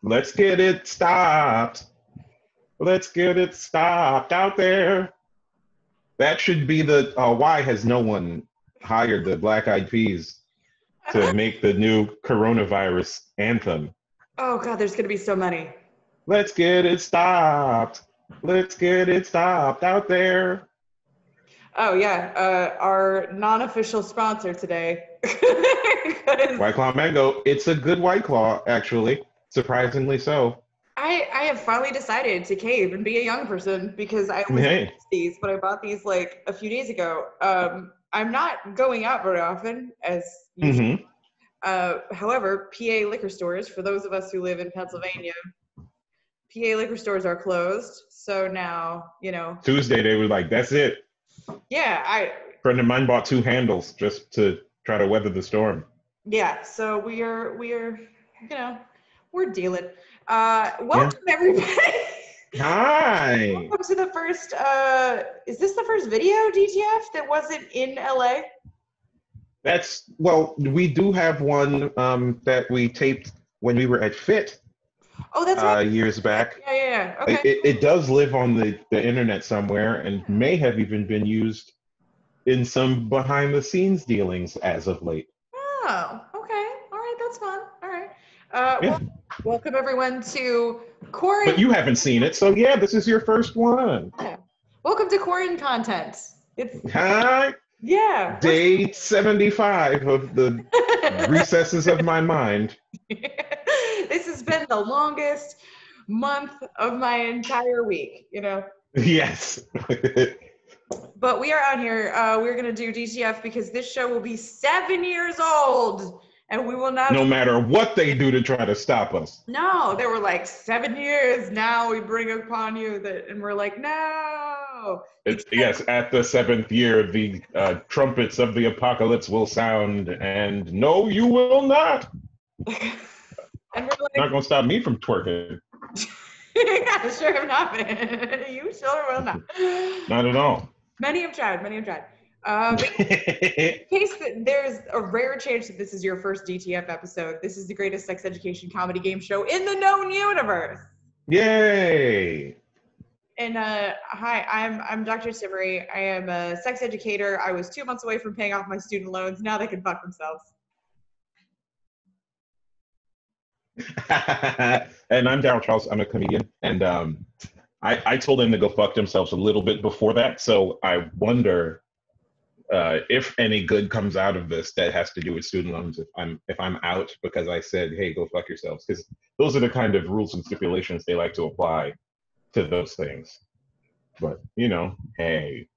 Let's get it stopped. Let's get it stopped out there. That should be the, why has no one hired the Black Eyed Peas to make the new coronavirus anthem? Oh God, there's gonna be so many. Let's get it stopped. Let's get it stopped out there. Oh yeah, our non-official sponsor today. White Claw Mango. It's a good White Claw, actually. Surprisingly so. I have finally decided to cave and be a young person because I was these, but I bought these like a few days ago. I'm not going out very often, as usual. However, PA liquor stores, for those of us who live in Pennsylvania, PA liquor stores are closed. So now, you know. Tuesday, they were like, that's it. Yeah, a friend of mine bought 2 handles just to try to weather the storm. Yeah, so we are, you know, we're dealing. Welcome everybody. Hi. Welcome to the first, is this the first video DTF that wasn't in LA? Well, we do have one that we taped when we were at FIT. Oh, that's right. Years back. Yeah. Okay. It does live on the internet somewhere and may have even been used in some behind the scenes dealings as of late. Oh, okay. All right, that's fun. All right. Well, welcome everyone to Quarantine. But you haven't seen it, so yeah, this is your first one. Yeah. Welcome to Quarantine Content. Hi. Yeah. Day 75 of the recesses of my mind. This has been the longest month of my entire week, you know? Yes. But we are out here. We're going to do DTF because this show will be 7 years old. And we will not. No matter what they do to try to stop us. No, they were like 7 years. Now we bring upon you that, and we're like, no. Yes, at the 7th year, the trumpets of the apocalypse will sound, and no, you will not. And we're like, not gonna stop me from twerking. Yeah, sure have not been. You sure will not. Not at all. Many have tried. In case there's a rare chance that this is your first DTF episode, this is the greatest sex education comedy game show in the known universe. Yay! And hi, I'm Dr. Timaree. I am a sex educator. I was 2 months away from paying off my student loans. Now they can fuck themselves. And I'm Darryl Charles. I'm a comedian, and I told them to go fuck themselves a little bit before that. So I wonder if any good comes out of this that has to do with student loans. If I'm out because I said, hey, go fuck yourselves, because those are the kind of rules and stipulations they like to apply to those things. But you know, hey.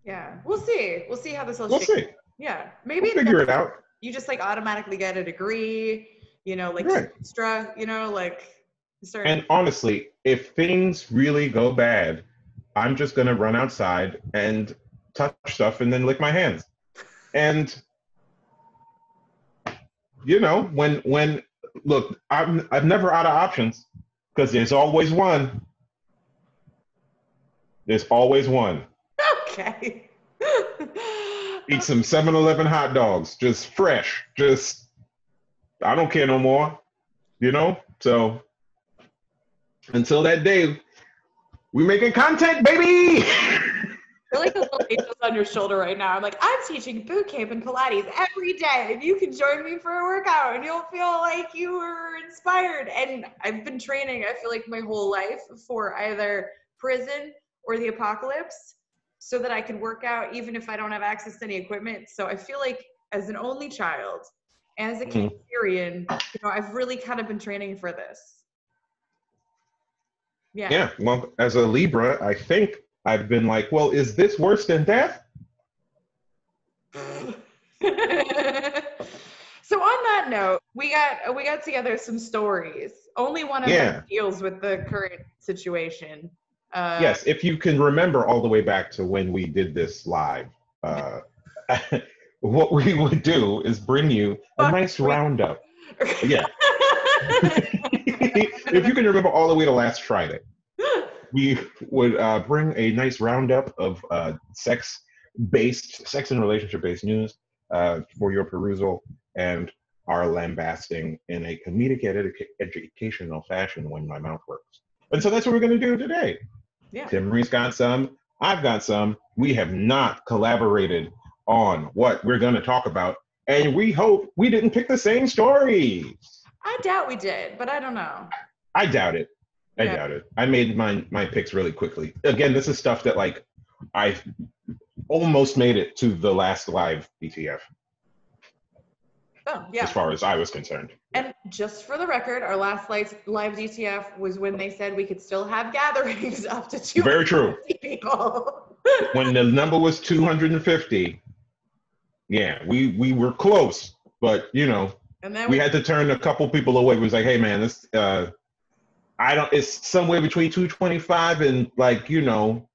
Yeah, we'll see. We'll see how this will shake. We'll see. Yeah, maybe we'll figure it out. You just like automatically get a degree. You know, like extra, you know, like. And honestly, if things really go bad, I'm just going to run outside and touch stuff and then lick my hands. And, you know, when look, I'm never out of options because there's always one. There's always one. Okay. Eat some 7-Eleven hot dogs, just fresh, just. I don't care no more, you know? So until that day, we making content, baby! I feel like the little angels on your shoulder right now. I'm like, I'm teaching boot camp and Pilates every day, and you can join me for a workout, and you'll feel like you were inspired. And I've been training, I feel like my whole life for either prison or the apocalypse so that I can work out even if I don't have access to any equipment. So I feel like as an only child, as a Cancerian, you know, I've really kind of been training for this. Yeah. Yeah. Well, as a Libra, I think I've been like, well, is this worse than death? So on that note, we got together some stories. Only one of them deals with the current situation. Yes, if you can remember all the way back to when we did this live. What we would do is bring you a nice roundup. Yeah. If you can remember all the way to last Friday, we would bring a nice roundup of sex and relationship-based news for your perusal. And are lambasting in a comedic educational fashion when my mouth works. And so that's what we're going to do today. Yeah. Timaree's got some, I've got some. We have not collaborated on what we're going to talk about, and we hope we didn't pick the same stories. I doubt we did, but I don't know. I doubt it. I doubt it. I made my picks really quickly. Again, this is stuff that like I almost made it to the last live DTF. Oh, yeah. As far as I was concerned. And just for the record, our last live DTF was when they said we could still have gatherings up to 250 Very true. people. When the number was 250, yeah, we were close, but you know, and then we had to turn a couple people away. It was like, hey man, this it's somewhere between 225 and like, you know,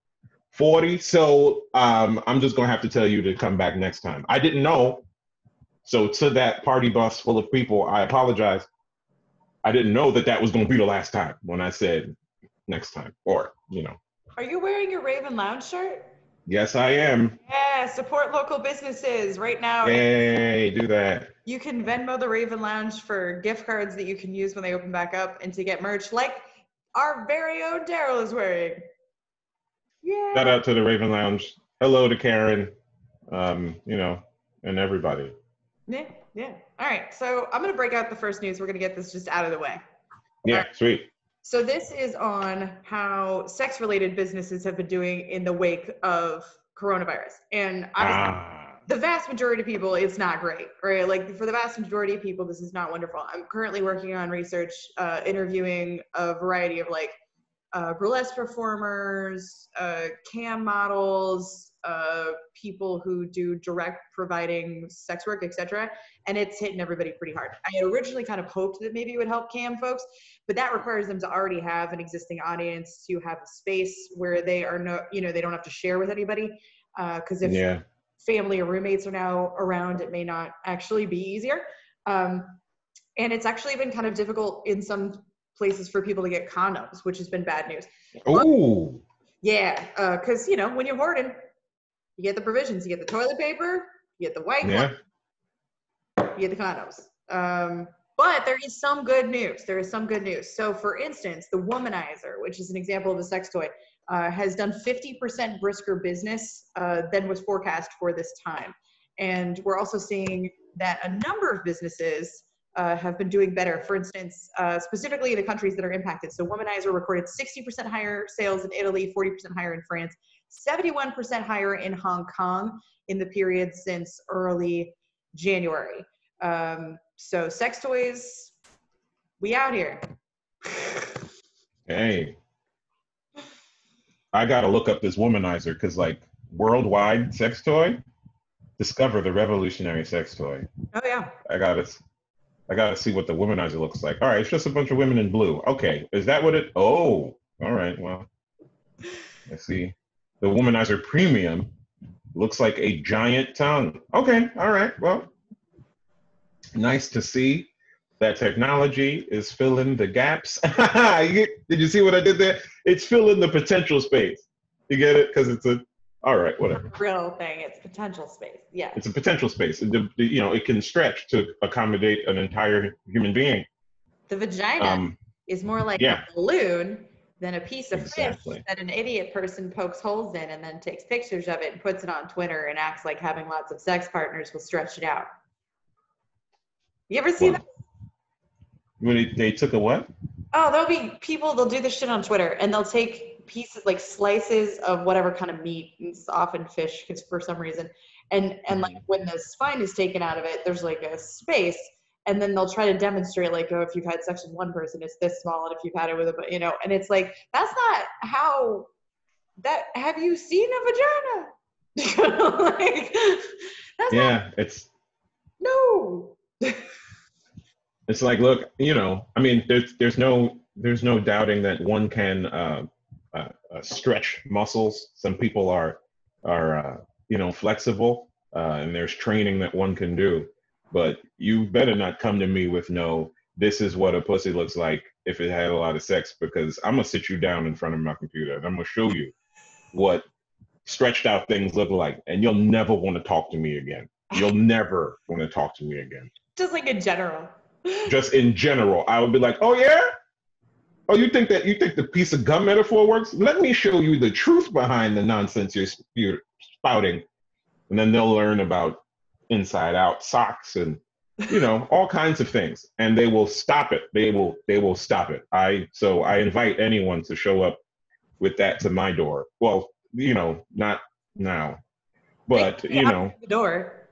40. So I'm just gonna have to tell you to come back next time. I didn't know. So to that party bus full of people, I apologize. I didn't know that that was going to be the last time when I said next time, or, you know. Are you wearing your Raven Lounge shirt? Yes, I am. Yeah, support local businesses right now. Yay, do that. You can Venmo the Raven Lounge for gift cards that you can use when they open back up and to get merch like our very own Darryl is wearing. Yeah. Shout out to the Raven Lounge. Hello to Karen, you know, and everybody. Yeah. All right. So I'm going to break out the first news. We're going to get this just out of the way. Yeah, right. Sweet. So this is on how sex-related businesses have been doing in the wake of coronavirus. And the vast majority of people, it's not great, right? Like for the vast majority of people, this is not wonderful. I'm currently working on research, interviewing a variety of like burlesque performers, cam models, people who do direct providing sex work, etc. And it's hitting everybody pretty hard. I originally kind of hoped that maybe it would help cam folks, but that requires them to already have an existing audience, to have a space where they are they don't have to share with anybody. Because if family or roommates are now around, it may not actually be easier. And it's actually been kind of difficult in some places for people to get condoms, which has been bad news. Oh. Yeah, because when you're hoarding, you get the provisions. You get the toilet paper, you get the white gloves, you get the condoms. But there is some good news. So for instance, the Womanizer, which is an example of a sex toy, has done 50% brisker business than was forecast for this time. And we're also seeing that a number of businesses have been doing better. For instance, specifically the countries that are impacted. So Womanizer recorded 60% higher sales in Italy, 40% higher in France, 71% higher in Hong Kong in the period since early January. So sex toys, we out here. Hey, I gotta look up this Womanizer because like worldwide sex toy, discover the revolutionary sex toy. Oh yeah. I gotta see what the Womanizer looks like. All right, it's just a bunch of women in blue. Okay, is that what it? Oh, all right. Well, let's see. The Womanizer Premium looks like a giant tongue. Okay, all right. Well, nice to see that technology is filling the gaps. Did you see what I did there? It's filling the potential space. You get it? Because it's all right, whatever. Real thing. It's potential space. Yeah. It's a potential space. It can stretch to accommodate an entire human being. The vagina is more like a balloon than a piece of fish that an idiot person pokes holes in and then takes pictures of it and puts it on Twitter and acts like having lots of sex partners will stretch it out. You ever see that? When they took a what? Oh, there'll be people, they'll do this shit on Twitter and they'll take pieces, like slices of whatever kind of meat, it's often fish because for some reason, and like when the spine is taken out of it, there's like a space, and then they'll try to demonstrate like, oh, if you've had sex with one person, it's this small, and if you've had it with and it's like, that's not how that, have you seen a vagina? Like, that's not, it's no. It's like, look, I mean, there's no doubting that one can stretch muscles. Some people are flexible, and there's training that one can do. But you better not come to me with this is what a pussy looks like if it had a lot of sex, because I'm gonna sit you down in front of my computer and I'm gonna show you what stretched out things look like, and you'll never want to talk to me again. You'll never want to talk to me again. Just like in general. Just in general, I would be like, oh yeah? Oh, you think the piece of gum metaphor works? Let me show you the truth behind the nonsense you're spouting. And then they'll learn about inside out socks and, all kinds of things. And they will stop it. They will stop it. So I invite anyone to show up with that to my door. Well, not now, but the door.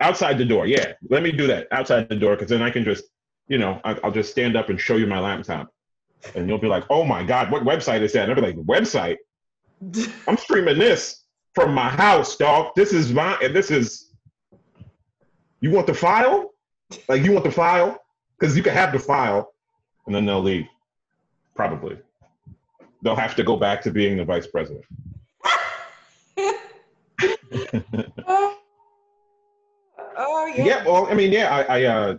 Outside the door. Yeah. Let me do that outside the door. Cause then I can just, I'll just stand up and show you my laptop. And you'll be like, oh my God, what website is that? And I'll be like, website? I'm streaming this from my house, dog. You want the file? Like, you want the file? Because you can have the file. And then they'll leave. Probably. They'll have to go back to being the vice president. Oh, yeah. Yeah, well, I mean, yeah,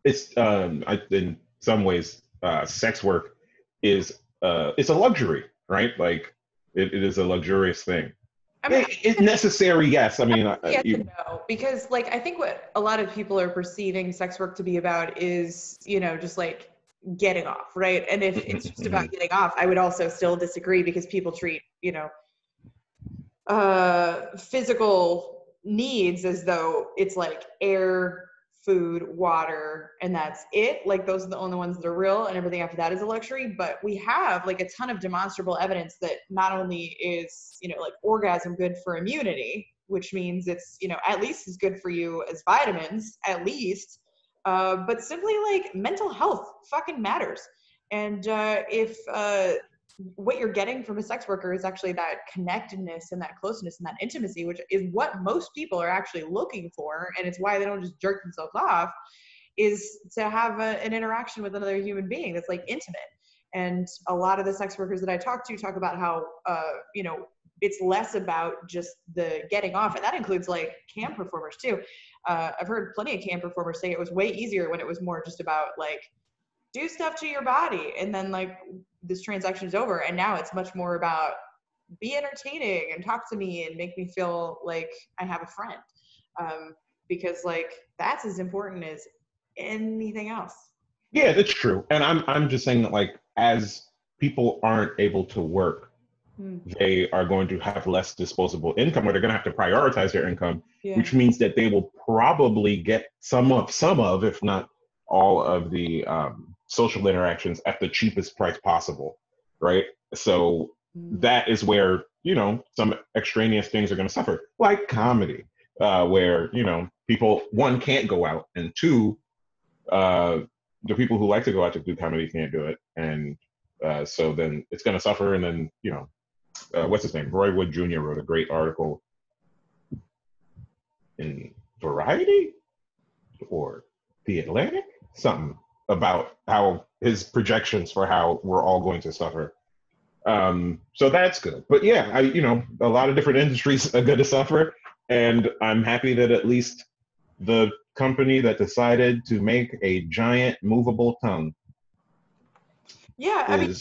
it's, in some ways, sex work is it's a luxury, right? Like it is a luxurious thing. I mean, it's necessary, yes. I mean, no, because like I think what a lot of people are perceiving sex work to be about is just like getting off, right? And if it's just about getting off, I would also still disagree because people treat physical needs as though it's like air, food, water, and that's it. Like those are the only ones that are real, and everything after that is a luxury. But we have like a ton of demonstrable evidence that not only is like orgasm good for immunity, which means it's at least as good for you as vitamins, at least, but simply like mental health fucking matters. And if what you're getting from a sex worker is actually that connectedness and that closeness and that intimacy, which is what most people are actually looking for, and it's why they don't just jerk themselves off, is to have an interaction with another human being that's like intimate. And a lot of the sex workers that I talk to talk about how it's less about just the getting off, and that includes like cam performers too. I've heard plenty of cam performers say it was way easier when it was more just about like do stuff to your body and then like this transaction is over, and now it's much more about be entertaining and talk to me and make me feel like I have a friend, because like that's as important as anything else. Yeah, that's true. And I'm just saying that like as people aren't able to work, they are going to have less disposable income, or they're going to have to prioritize their income, which means that they will probably get some of, if not all of the social interactions at the cheapest price possible, right? So that is where, some extraneous things are going to suffer, like comedy, where, people, one, can't go out, and two, the people who like to go out to do comedy can't do it. And so then it's going to suffer. And then, what's his name? Roy Wood Jr. wrote a great article in Variety or The Atlantic, something about how his projections for how we're all going to suffer. So that's good. But yeah, a lot of different industries are going to suffer. And I'm happy that at least the company that decided to make a giant movable tongue. Yeah, I mean,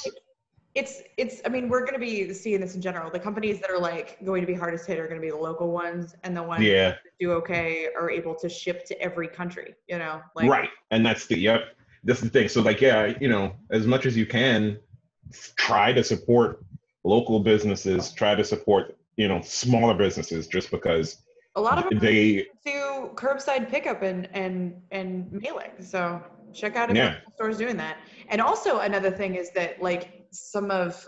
I mean, we're going to be seeing this in general. The companies that are like going to be hardest hit are going to be the local ones, and the ones that do okay are able to ship to every country, like, right. And that's that's the thing. So like, as much as you can, try to support local businesses, try to support, smaller businesses, just because a lot of them do curbside pickup and mailing. So check out if stores doing that. And also another thing is that like some of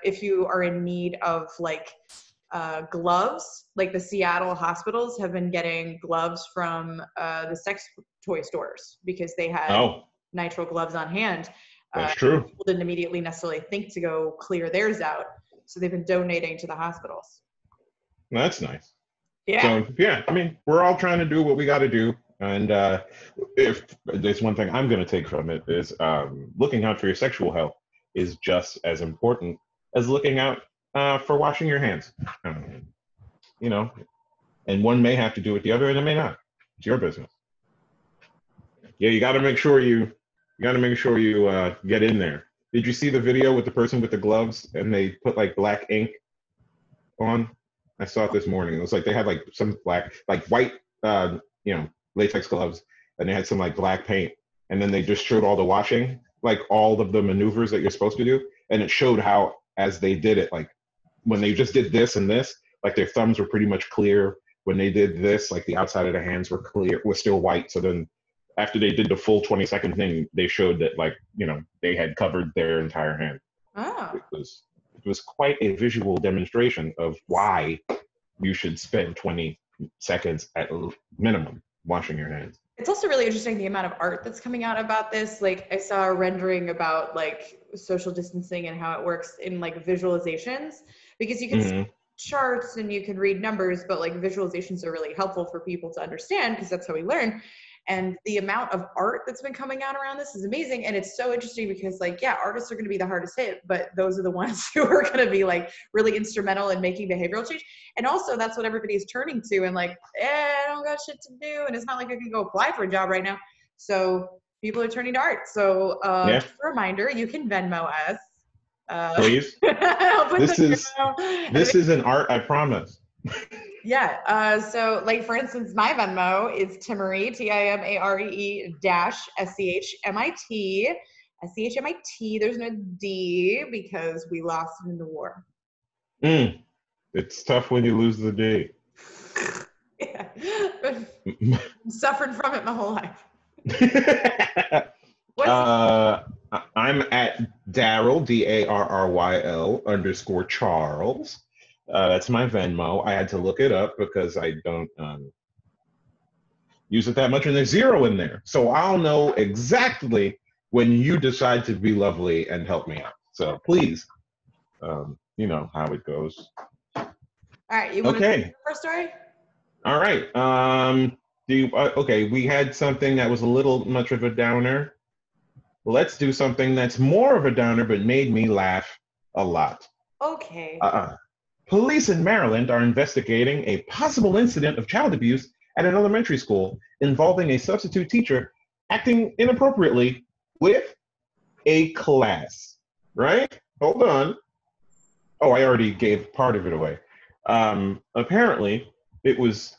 if you are in need of like gloves, like the Seattle hospitals have been getting gloves from the sex toy stores because they had nitrile gloves on hand. That's true. People didn't immediately necessarily think to go clear theirs out, so they've been donating to the hospitals. That's nice. Yeah. So yeah, I mean, we're all trying to do what we got to do, and if there's one thing I'm going to take from it is looking out for your sexual health is just as important as looking out for washing your hands. And one may have to do with the other, and it may not. It's your business. Yeah, you got to make sure you get in there. Did you see the video with the person with the gloves and they put like black ink on? I saw it this morning. It was like they had like some black, like white, latex gloves, and they had some like black paint, and then they just showed all the washing, like all of the maneuvers that you're supposed to do, and it showed how as they did it, like when they just did this and this, like their thumbs were pretty much clear. When they did this, like the outside of the hands were clear, was still white. So then after they did the full 20-second thing, they showed that, like, you know, they had covered their entire hand. Oh. It was quite a visual demonstration of why you should spend 20 seconds at minimum washing your hands. It's also really interesting the amount of art that's coming out about this. Like I saw a rendering about like social distancing and how it works in like visualizations, because you can see charts and you can read numbers, but like visualizations are really helpful for people to understand because that's how we learn. And the amount of art that's been coming out around this is amazing. And it's so interesting because like, yeah, artists are going to be the hardest hit, but those are the ones who are going to be like really instrumental in making behavioral change. And also that's what everybody's turning to, and like, I don't got shit to do. And it's not like I can go apply for a job right now. So people are turning to art. So just a reminder, you can Venmo us. Please. This is an art, I promise. Yeah. So like for instance, my Venmo is Timaree, Timaree SCHMIT. SCHMIT. There's no D because we lost it in the war. It's tough when you lose the D. Yeah. Suffered from it my whole life. I'm at Darryl, DARRYL _Charles. That's my Venmo. I had to look it up because I don't use it that much, and there's 0 in there. So I'll know exactly when you decide to be lovely and help me out. So please, you know how it goes. All right, you want to do the first story? All right. Okay, we had something that was a little much of a downer. Let's do something that's more of a downer, but made me laugh a lot. Okay. Police in Maryland are investigating a possible incident of child abuse at an elementary school involving a substitute teacher acting inappropriately with a class. Right? Hold on. Oh, I already gave part of it away. Apparently, it was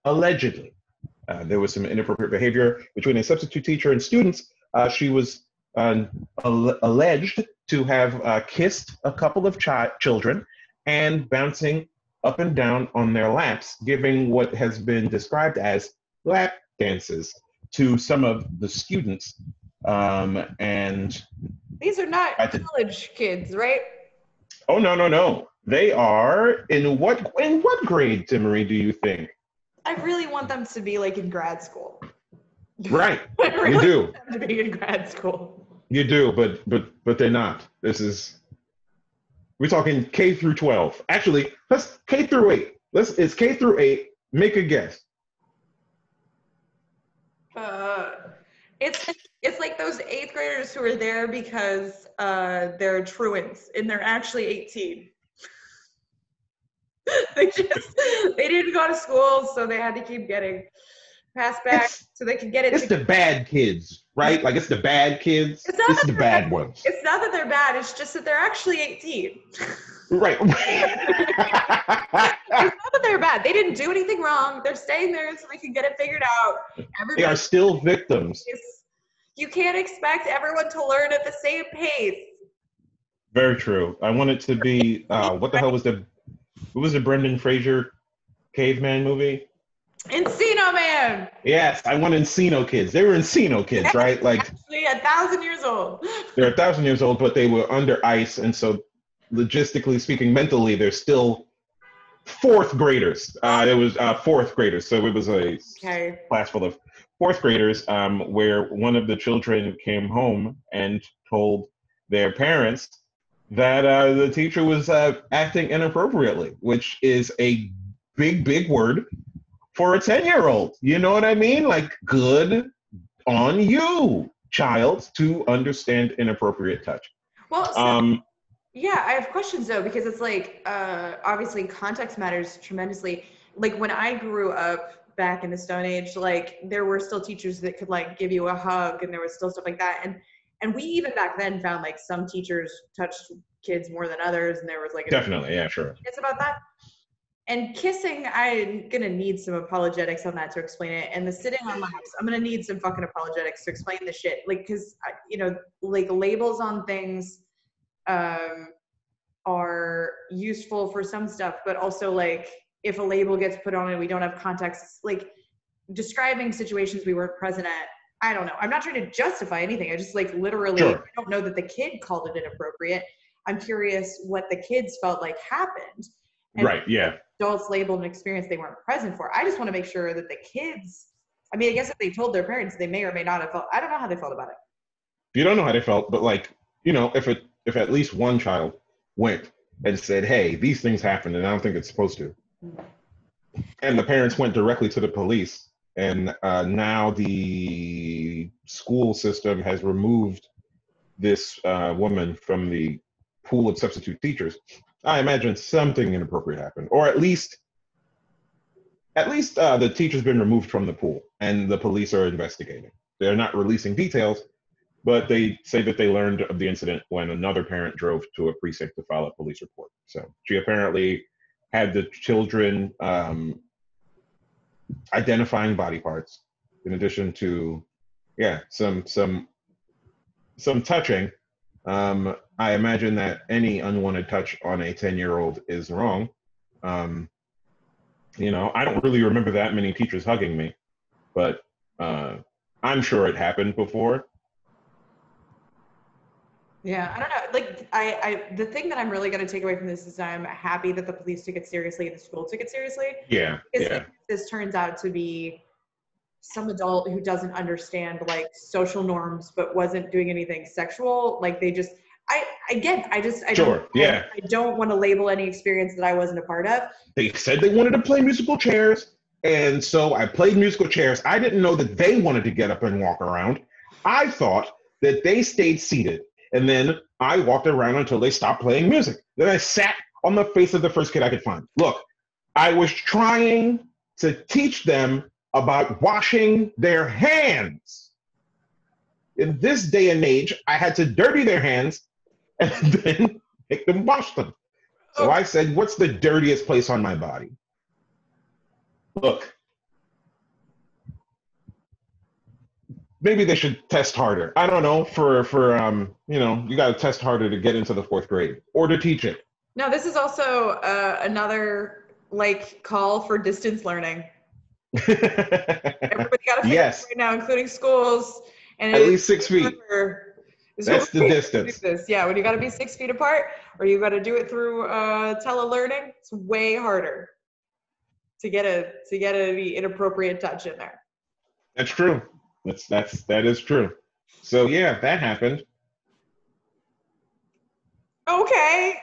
allegedly, there was some inappropriate behavior between a substitute teacher and students. She was alleged to have kissed a couple of children and bouncing up and down on their laps, giving what has been described as lap dances to some of the students. And these are not college kids, right? Oh, no. They are in what grade, Timaree, do you think? I really want them to be like in grad school. Right. I really you do. Want them to be in grad school. You do, but they're not. We're talking K through 12. Actually, let's K through 8. It's K through 8. Make a guess. It's like those 8th graders who are there because they're truants and they're actually 18. They didn't go to school, so they had to keep getting passed back so they could get it. It's the bad kids, right? Like it's the bad kids. It's the bad ones. It's not that they're bad. It's just that they're actually 18. Right. It's not that they're bad. They didn't do anything wrong. They're staying there so they can get it figured out. They are still victims. You can't expect everyone to learn at the same pace. Very true. I want it to be what the hell was the Brendan Fraser caveman movie? Encino Man. Yes, I want Encino kids. They were Encino kids, right? Like actually 1,000 years old. They're 1,000 years old, but they were under ice, and so logistically speaking, mentally, they're still 4th graders. It was 4th graders, so it was a class full of 4th graders, where one of the children came home and told their parents that the teacher was acting inappropriately, which is a big word for a 10-year-old. You know what I mean? Like, good on you, child, to understand inappropriate touch. Well, so, yeah, I have questions though, because it's like, obviously context matters tremendously. Like when I grew up back in the Stone Age, like there were still teachers that could like give you a hug, and there was still stuff like that. And we even back then found like some teachers touched kids more than others, and there was like definitely, yeah, sure. It's about that. And kissing, I'm gonna need some apologetics on that to explain it. And the sitting on laps, I'm gonna need some fucking apologetics to explain the shit. Like, cause you know, like labels on things are useful for some stuff, but also like if a label gets put on and we don't have context, like describing situations we weren't present at. I don't know. I'm not trying to justify anything. I just like literally, Sure. I don't know that the kid called it inappropriate. I'm curious what the kids felt like happened. And Right. Yeah. adults labeled an experience they weren't present for. I just want to make sure that the kids, I mean, I guess if they told their parents, they may or may not have felt, I don't know how they felt about it. You don't know how they felt, but like, you know, if at least one child went and said, hey, these things happened and I don't think it's supposed to. And the parents went directly to the police, and now the school system has removed this woman from the pool of substitute teachers. I imagine something inappropriate happened, or at least the teacher's been removed from the pool, and the police are investigating. They're not releasing details, but they say that they learned of the incident when another parent drove to a precinct to file a police report. So she apparently had the children identifying body parts, in addition to, some touching. I imagine that any unwanted touch on a 10-year-old is wrong. You know, I don't really remember that many teachers hugging me, but I'm sure it happened before. Yeah, I don't know. Like, the thing that I'm really going to take away from this is I'm happy that the police took it seriously and the school took it seriously. Yeah, Because yeah. if this turns out to be some adult who doesn't understand like social norms but wasn't doing anything sexual, like they just, I Sure, yeah. I don't want to label any experience that I wasn't a part of. They said they wanted to play musical chairs, and so I played musical chairs. I didn't know that they wanted to get up and walk around. I thought that they stayed seated, and then I walked around until they stopped playing music. Then I sat on the face of the first kid I could find. Look, I was trying to teach them about washing their hands. In this day and age, I had to dirty their hands and then make them wash them. So I said, what's the dirtiest place on my body? Look, maybe they should test harder. I don't know, for you know, you got to test harder to get into the 4th grade or to teach it. No, this is also another like call for distance learning. Everybody got to figure Yes. out right now, including schools. And at least 6 feet. That's the distance. Yeah, when you got to be 6 feet apart, or you got to do it through tele-learning, it's way harder to get a inappropriate touch in there. That's true. That is true. So yeah, that happened. Okay.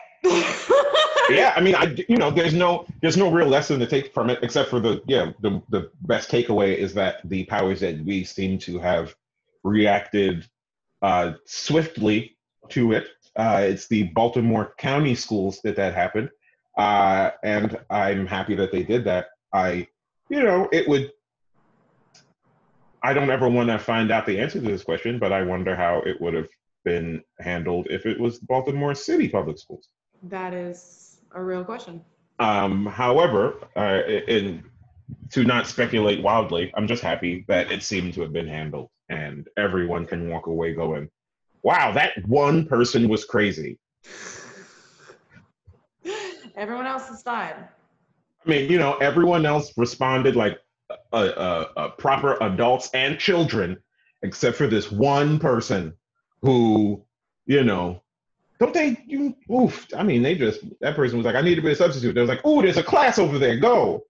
Yeah, I mean, there's no real lesson to take from it, except for the best takeaway is that the powers that we seem to have reacted swiftly to it. It's the Baltimore County schools that happened, and I'm happy that they did that. I don't ever want to find out the answer to this question, but I wonder how it would have been handled if it was Baltimore City Public Schools. That is a real question. However, to not speculate wildly, I'm just happy that it seemed to have been handled, and everyone can walk away going, wow, that one person was crazy. Everyone else is fine. I mean, everyone else responded like proper adults and children, except for this one person who, that person was like, I need to be a substitute. They was like, oh, there's a class over there, go.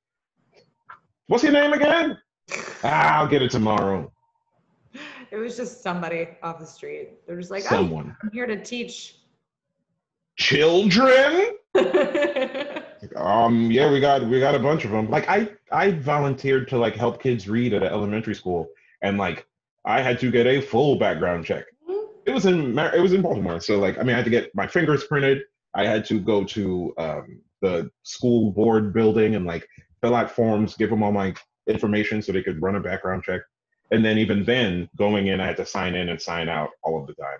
What's your name again? I'll get it tomorrow. It was just somebody off the street. They're just like, someone. I'm here to teach children. Yeah, we got a bunch of them. Like I volunteered to like help kids read at an elementary school, and like I had to get a full background check. It was in Baltimore, so like I had to get my fingers printed. I had to go to the school board building and like fill out forms, give them all my information so they could run a background check. And then even then, going in, I had to sign in and sign out all of the time.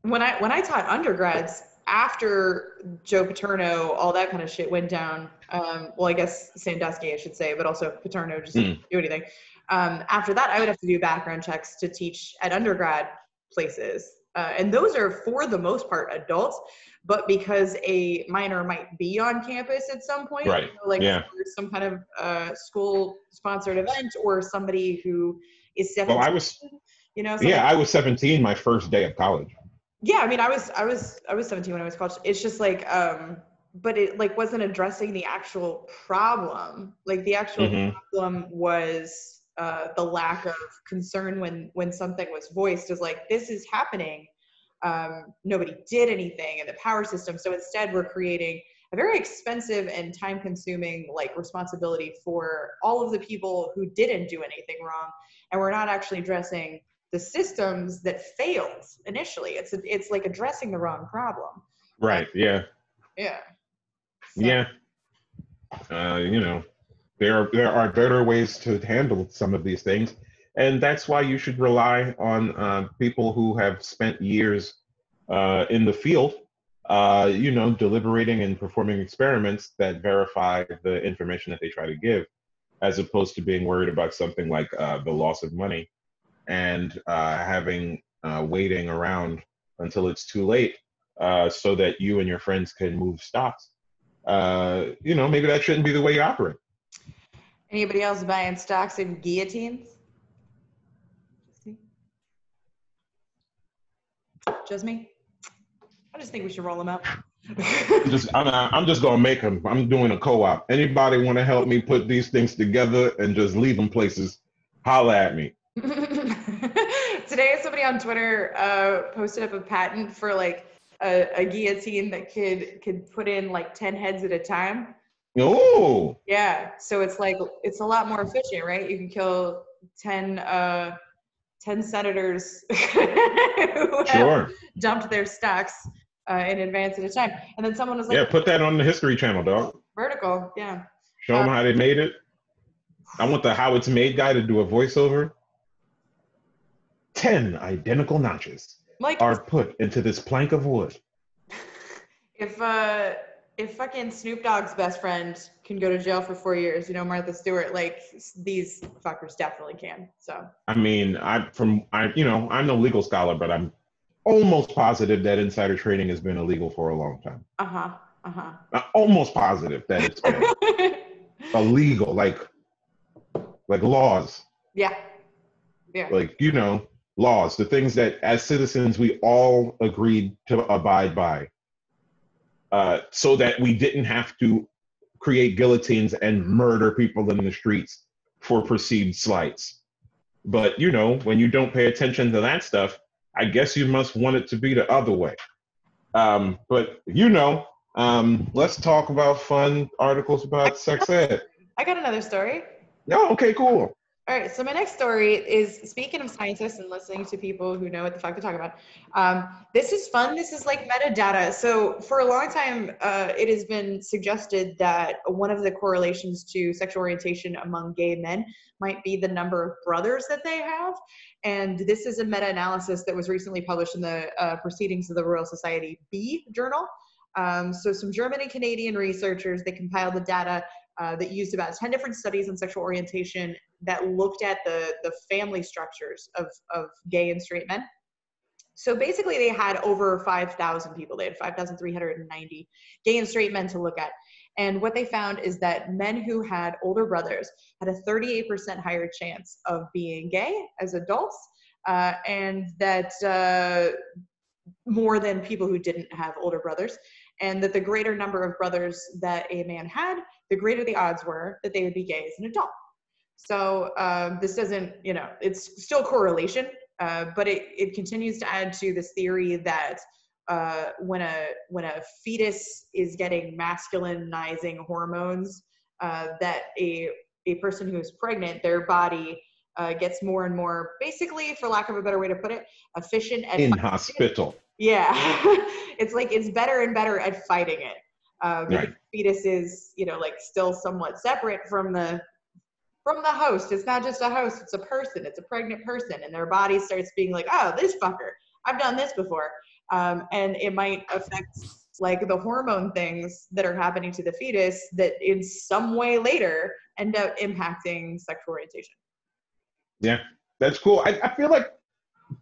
When I taught undergrads, after Joe Paterno, all that kind of shit went down. Well, I guess Sandusky, I should say, but also Paterno just didn't do anything. After that, I would have to do background checks to teach at undergrad places. And those are, for the most part, adults. But because a minor might be on campus at some point, Right. for some kind of school-sponsored event, or somebody who is 17, Well, I was I was 17 my first day of college. Yeah, I mean, I was 17 when I was in college. It's just like, but it like wasn't addressing the actual problem. Like the actual problem was the lack of concern when something was voiced as like, this is happening. Nobody did anything in the power system. So instead we're creating a very expensive and time consuming like responsibility for all of the people who didn't do anything wrong. And we're not actually addressing the systems that failed initially. It's like addressing the wrong problem. Right. Yeah. Yeah. So. Yeah. There are better ways to handle some of these things. And that's why you should rely on people who have spent years in the field, deliberating and performing experiments that verify the information that they try to give, as opposed to being worried about something like the loss of money and waiting around until it's too late so that you and your friends can move stocks. Maybe that shouldn't be the way you operate. Anybody else buying stocks in guillotines? Just me? I just think we should roll them out. I'm just gonna make them. I'm doing a co-op. Anybody want to help me put these things together and just leave them places? Holla at me. Today, somebody on Twitter posted up a patent for like a guillotine that could put in like 10 heads at a time. Oh. Yeah. So it's like, it's a lot more efficient, right? You can kill 10 senators who have dumped their stocks in advance at a time. And then someone was like, yeah, put that on the History Channel, dog. Vertical. Yeah. Show them how they made it. I want the How It's Made guy to do a voiceover. 10 identical notches are put into this plank of wood. If fucking Snoop Dogg's best friend can go to jail for 4 years, Martha Stewart, like these fuckers definitely can. So I mean, I'm no legal scholar, but I'm almost positive that insider trading has been illegal for a long time. I'm almost positive that it's been illegal, like laws. Yeah. Yeah. Like, laws, the things that as citizens we all agreed to abide by, so that we didn't have to create guillotines and murder people in the streets for perceived slights. But, when you don't pay attention to that stuff, I guess you must want it to be the other way. But, let's talk about fun articles about sex ed. I got another story. Oh, okay, cool. All right, so my next story is, speaking of scientists and listening to people who know what the fuck to talk about, this is fun. This is like metadata. So for a long time, it has been suggested that one of the correlations to sexual orientation among gay men might be the number of brothers that they have. And this is a meta-analysis that was recently published in the Proceedings of the Royal Society B journal. So some German and Canadian researchers, they compiled the data that used about 10 different studies on sexual orientation that looked at the family structures of gay and straight men. So basically they had over 5,000 people. They had 5,390 gay and straight men to look at. And what they found is that men who had older brothers had a 38% higher chance of being gay as adults, and that more than people who didn't have older brothers. And that the greater number of brothers that a man had, the greater the odds were that they would be gay as an adult. So this doesn't, it's still correlation, but it continues to add to this theory that when a fetus is getting masculinizing hormones, that a person who is pregnant, their body gets more and more, basically, for lack of a better way to put it, efficient at inhospitable. Yeah, it's like it's better and better at fighting it. Because the fetus is, like still somewhat separate from the host. It's not just a host; it's a person. It's a pregnant person, and their body starts being like, "Oh, this fucker, I've done this before," and it might affect like the hormone things that are happening to the fetus that in some way later end up impacting sexual orientation. Yeah, that's cool. I feel like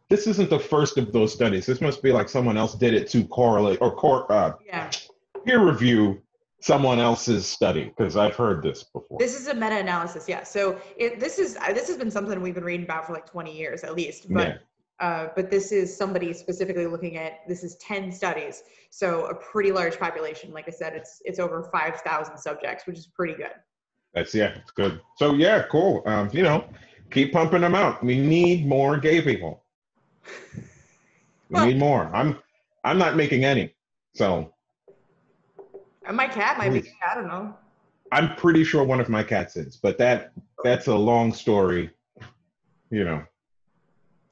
this isn't the first of those studies. This must be like someone else did it to correlate or Yeah. peer review someone else's study, because I've heard this before. This is a meta-analysis, yeah. So this has been something we've been reading about for like 20 years at least. But this is somebody specifically looking at, this is 10 studies. So a pretty large population. Like I said, it's over 5,000 subjects, which is pretty good. It's good. So yeah, cool. You know, keep pumping them out. We need more gay people. We need more. I'm not making any. So. And my cat might be, I don't know. I'm pretty sure one of my cats is, but that's a long story, you know.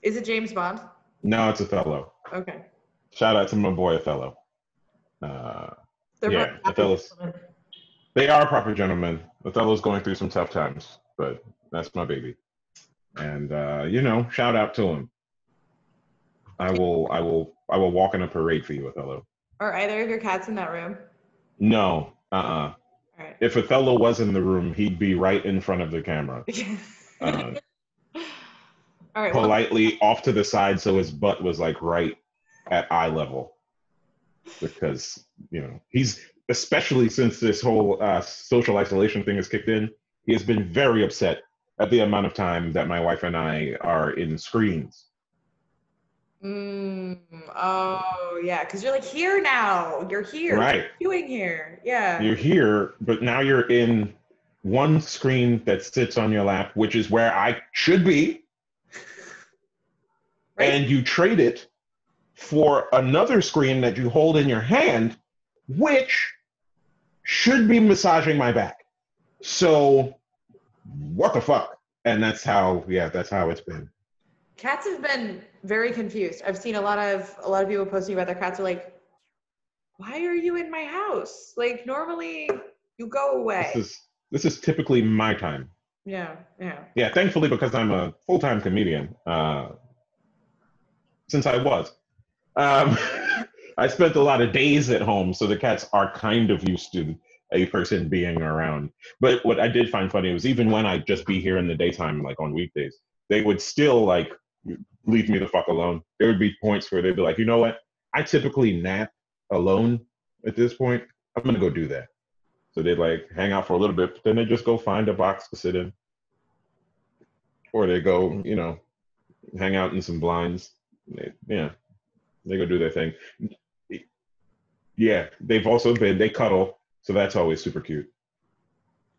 Is it James Bond? No, it's Othello. Okay. Shout out to my boy Othello. Othello's. Gentlemen. They are proper gentlemen. Othello's going through some tough times, but that's my baby. And you know, shout out to him. I will walk in a parade for you, Othello. Are either of your cats in that room? No. All right. If Othello was in the room, he'd be right in front of the camera. All right. Politely off to the side so his butt was like right at eye level. Because, you know, he's, especially since this whole social isolation thing has kicked in, he has been very upset at the amount of time that my wife and I are in screens. Oh yeah, because you're like here now. You're here. Right. What are you doing here? Yeah. You're here, but now you're in one screen that sits on your lap, which is where I should be. Right. And you trade it for another screen that you hold in your hand, which should be massaging my back. So what the fuck? And that's how it's been. Cats have been very confused. I've seen a lot of people posting about their cats are like, why are you in my house? Like normally you go away. This is typically my time. Yeah. Yeah, thankfully, because I'm a full-time comedian, since I was. I spent a lot of days at home, so the cats are kind of used to a person being around. But what I did find funny was even when I'd just be here in the daytime, like on weekdays, they would still like leave me the fuck alone. There would be points where they'd be like, you know what? I typically nap alone at this point. I'm gonna go do that. So they'd like hang out for a little bit, but then they just go find a box to sit in. Or they go, you know, hang out in some blinds. They go do their thing. Yeah, they cuddle, so that's always super cute.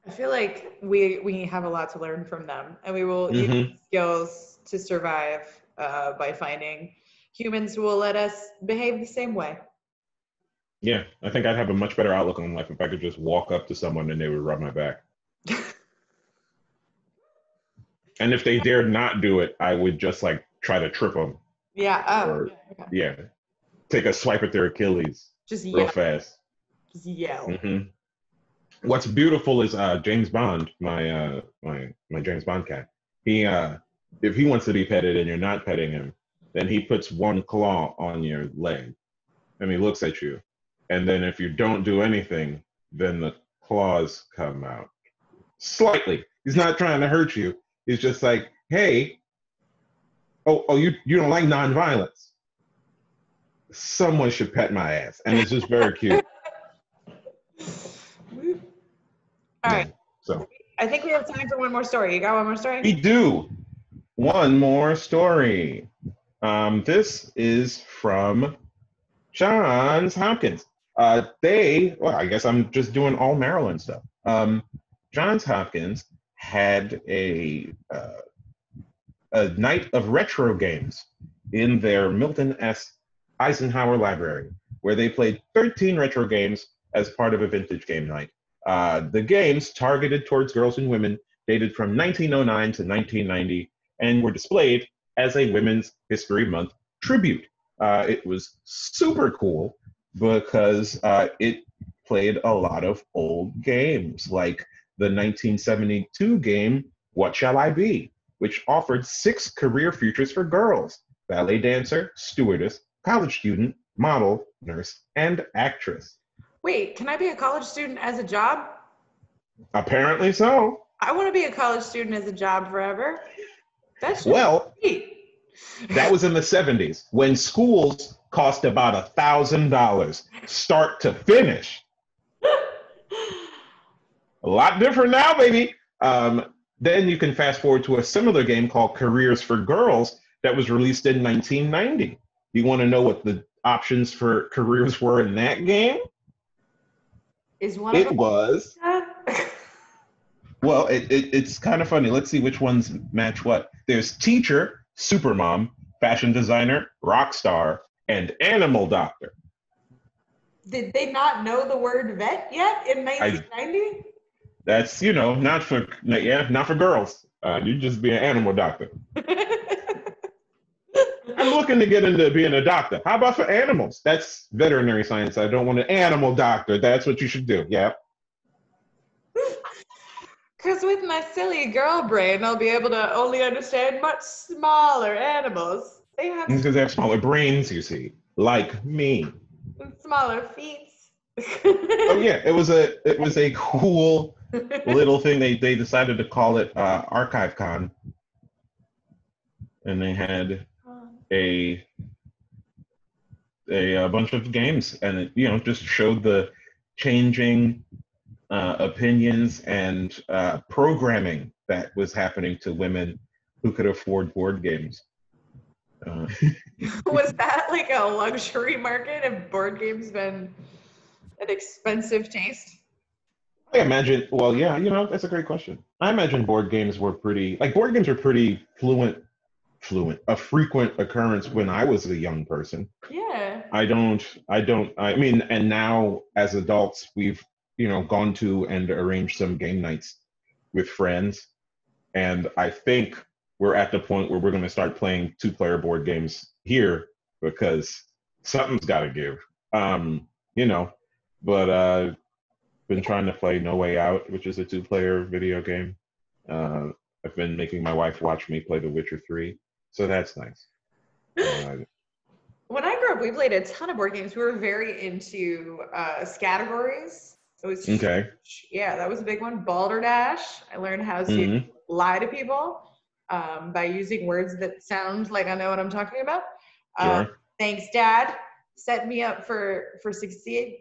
I feel like we have a lot to learn from them, and we will use skills to survive by finding humans who will let us behave the same way. Yeah, I think I'd have a much better outlook on life if I could just walk up to someone and they would rub my back. And if they dared not do it, I would just like try to trip them. Yeah. Yeah. Take a swipe at their Achilles. Just real fast. Just yell. Mm-hmm. What's beautiful is James Bond, my James Bond cat. He if he wants to be petted and you're not petting him, then he puts one claw on your leg and he looks at you. And then if you don't do anything, then the claws come out. Slightly. He's not trying to hurt you. He's just like, hey, you don't like nonviolence. Someone should pet my ass. And it's just very cute. All right. So I think we have time for one more story. You got one more story? We do. One more story. This is from Johns Hopkins. I guess I'm just doing all Maryland stuff. Johns Hopkins had a night of retro games in their Milton S. Eisenhower Library, where they played 13 retro games as part of a vintage game night. The games targeted towards girls and women dated from 1909 to 1990 and were displayed as a Women's History Month tribute. It was super cool because it played a lot of old games, like the 1972 game, What Shall I Be?, which offered 6 career futures for girls: ballet dancer, stewardess, college student, model, nurse, and actress. Wait, can I be a college student as a job? Apparently so. I want to be a college student as a job forever. That's Well, sweet. that was in the 70s when schools cost about $1,000 start to finish. A lot different now, baby. Then you can fast forward to a similar game called Careers for Girls that was released in 1990. You want to know what the options for careers were in that game? Is one of them was, well, it's kind of funny. Let's see which ones match what. There's teacher, supermom, fashion designer, rock star, and animal doctor. Did they not know the word vet yet in 1990? That's, not for girls. You just be an animal doctor. I'm looking to get into being a doctor. How about for animals? That's veterinary science. I don't want an animal doctor. That's what you should do. Yeah. Because with my silly girl brain, I'll be able to only understand much smaller animals. Because they have smaller brains, you see, like me. And smaller feet. Oh yeah, it was a cool little thing. They decided to call it ArchiveCon, and they had a bunch of games, and it just showed the changing opinions and programming that was happening to women who could afford board games. Was that like a luxury market? Have board games been an expensive taste? I imagine, well, yeah, that's a great question. I imagine board games were pretty fluent, a frequent occurrence when I was a young person. Yeah. I mean, and now as adults, we've, gone to and arranged some game nights with friends. And I think we're at the point where we're going to start playing 2-player board games here because something's got to give, but been trying to play No Way Out, which is a 2-player video game. I've been making my wife watch me play The Witcher 3, so that's nice. When I grew up, we played a ton of board games. We were very into categories. It was okay. Huge. Yeah, that was a big one. Balderdash. I learned how to lie to people by using words that sound like I know what I'm talking about. Sure. Thanks, Dad. Set me up for succeeding.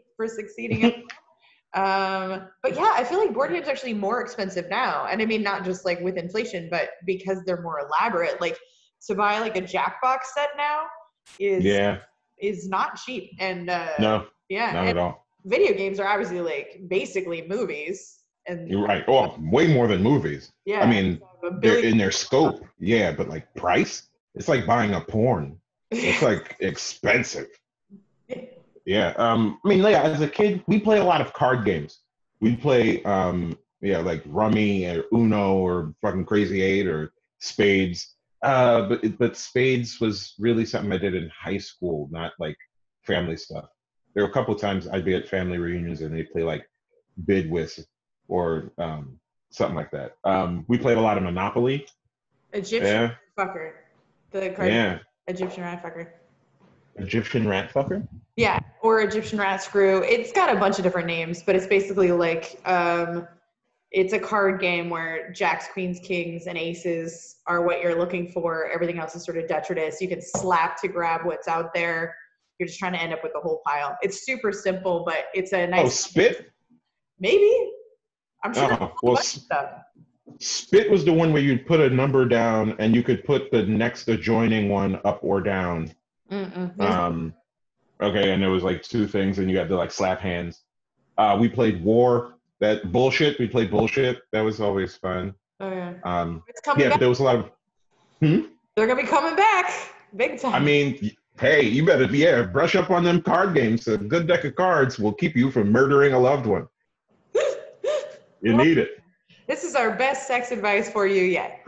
But yeah, I feel like board games are actually more expensive now. And I mean, not just like with inflation, but because they're more elaborate. Like to buy like a Jackbox set now is not cheap. And no, not at all. Video games are obviously like basically movies. And you're right. Oh, way more than movies. Yeah. I mean, they're in their scope. Yeah, but like price, it's like buying a porn. It's like expensive. Yeah. I mean, as a kid, we play a lot of card games. We play, like Rummy or Uno or fucking Crazy 8 or Spades. But Spades was really something I did in high school, not like family stuff. There were a couple of times I'd be at family reunions and they'd play like Bid Whist or something like that. We played a lot of Monopoly. Egyptian fucker. The card Egyptian rat fucker. Egyptian rat fucker? Yeah, or Egyptian rat screw. It's got a bunch of different names, but it's basically like it's a card game where jacks, queens, kings, and aces are what you're looking for. Everything else is sort of detritus. You can slap to grab what's out there. You're just trying to end up with the whole pile. It's super simple, but it's a nice. Oh, spit? Maybe. I'm sure. Spit was the one where you'd put a number down and you could put the next adjoining one up or down. Okay, and there was like 2 things and you had to like slap hands. We played War. That bullshit. We played Bullshit. That was always fun. Oh yeah. It's coming back. But there was a lot of. They're gonna be coming back big time. I mean, hey, you better brush up on them card games. A good deck of cards will keep you from murdering a loved one. You need it. This is our best sex advice for you yet.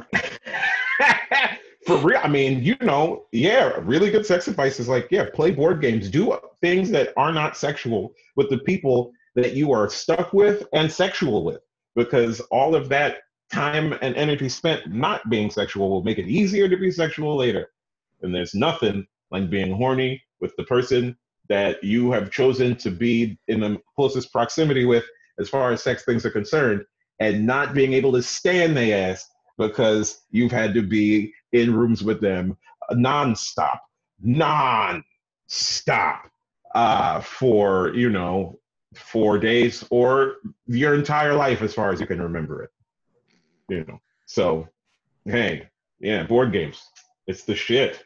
For real, I mean, really good sex advice is like, play board games. Do things that are not sexual with the people that you are stuck with and sexual with, because all of that time and energy spent not being sexual will make it easier to be sexual later. And there's nothing like being horny with the person that you have chosen to be in the closest proximity with as far as sex things are concerned, and not being able to stand their ass because you've had to be in rooms with them nonstop for, 4 days or your entire life as far as you can remember it. So, hey, yeah, board games. It's the shit.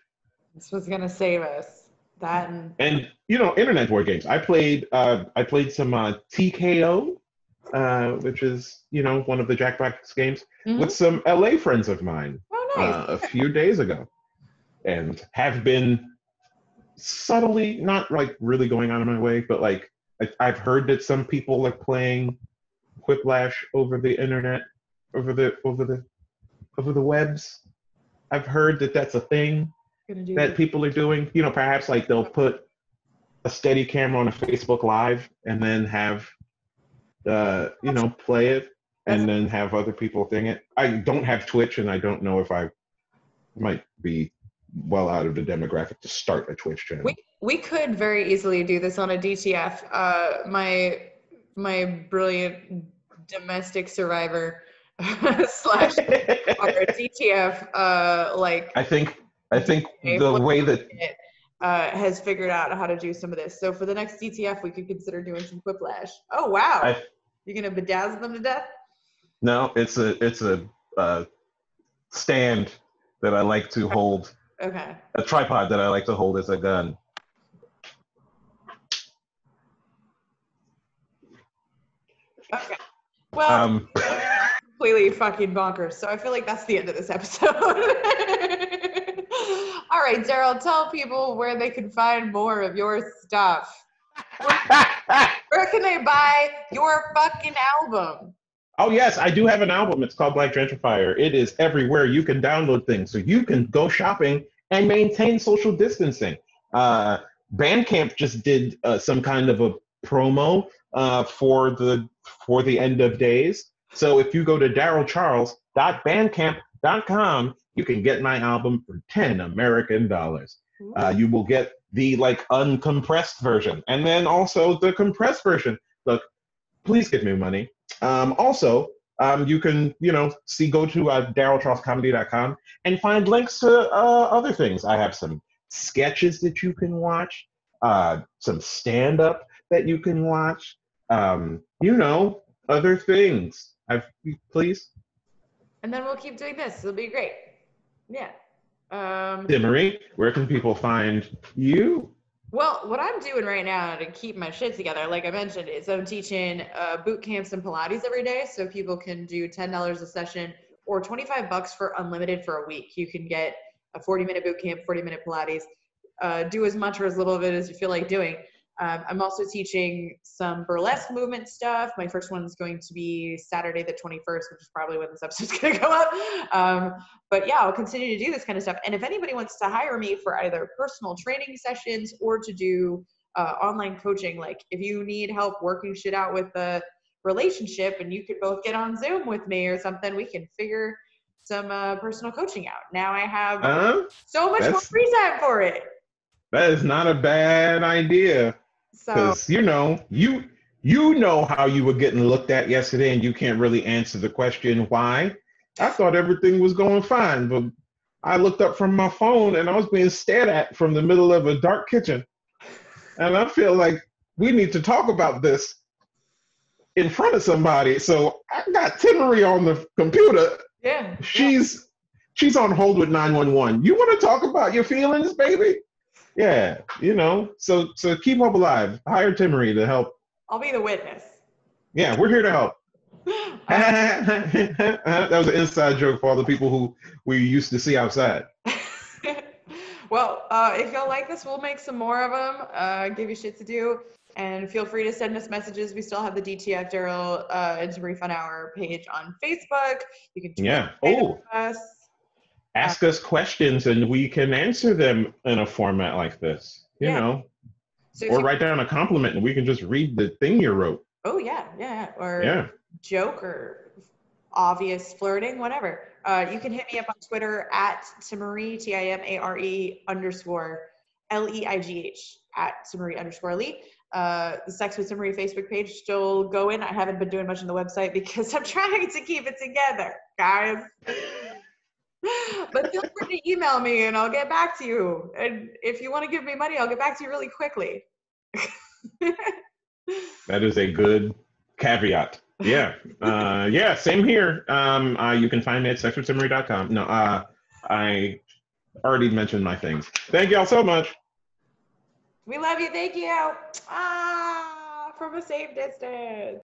This was gonna save us. That And internet board games. I played some TKO, which is one of the Jackbox games, with some LA friends of mine a few days ago, and have been subtly, not like really going out of my way, but like I've heard that some people are playing Quiplash over the internet, over the webs. I've heard that that's a thing that people are doing. Perhaps like they'll put a steady camera on a Facebook Live and then have play it and then have other people thing it. I don't have Twitch, and I don't know if I might be well out of the demographic to start a Twitch channel. We could very easily do this on a DTF. My brilliant domestic survivor / DTF I think the way that has figured out how to do some of this. So for the next DTF, we could consider doing some Quiplash. Oh wow! You're gonna bedazzle them to death? No, it's a stand that I like to hold. Okay. A tripod that I like to hold as a gun. Okay. Well, completely fucking bonkers. So I feel like that's the end of this episode. All right, Darryl, tell people where they can find more of your stuff. Where can they buy your fucking album? Oh, yes, I do have an album. It's called Black Gentrifier. It is everywhere you can download things, so you can go shopping and maintain social distancing. Bandcamp just did some kind of a promo for the end of days. So if you go to darrylcharles.bandcamp.com, you can get my album for $10 American. You will get the uncompressed version, and then also the compressed version. Look, please give me money. Also, you can, go to darrylcharlescomedy.com and find links to other things. I have some sketches that you can watch, some stand-up that you can watch, other things. Please. And then we'll keep doing this. It'll be great. Yeah. Timaree, where can people find you? Well, what I'm doing right now to keep my shit together, like I mentioned, is I'm teaching boot camps and Pilates every day. So people can do $10 a session or $25 for unlimited for a week. You can get a 40-minute boot camp, 40-minute Pilates, do as much or as little of it as you feel like doing. I'm also teaching some burlesque movement stuff. My first one's going to be Saturday the 21st, which is probably when this episode's going to go up. But yeah, I'll continue to do this kind of stuff. And if anybody wants to hire me for either personal training sessions or to do online coaching, like if you need help working shit out with the relationship and you could both get on Zoom with me or something, we can figure some personal coaching out. Now I have so much more free time for it. That is not a bad idea. Because you know how you were getting looked at yesterday, and you can't really answer the question why. I thought everything was going fine, but I looked up from my phone and I was being stared at from the middle of a dark kitchen. And I feel like we need to talk about this in front of somebody. So I got Timaree on the computer. Yeah. She's on hold with 911. You want to talk about your feelings, baby? Yeah, so keep hope alive. Hire Timaree to help. I'll be the witness. Yeah, we're here to help. That was an inside joke for all the people who we used to see outside. Well, if y'all like this, we'll make some more of them, give you shit to do, and feel free to send us messages. We still have the DTF Darryl and Timaree Fun Hour page on Facebook. You can tweet us. Ask us questions and we can answer them in a format like this, you know. So or write down a compliment and we can just read the thing you wrote. Oh, yeah. Or joke or obvious flirting, whatever. You can hit me up on Twitter at Timaree, Timare_. Leigh at Timaree_Lee. The Sex with Timaree Facebook page, still going. I haven't been doing much on the website because I'm trying to keep it together, guys. But feel free to email me and I'll get back to you. And if you want to give me money, I'll get back to you really quickly. That is a good caveat. Yeah. Yeah, same here. You can find me at sexwithtimaree.com. No, I already mentioned my things. Thank y'all so much. We love you. Thank you. From a safe distance.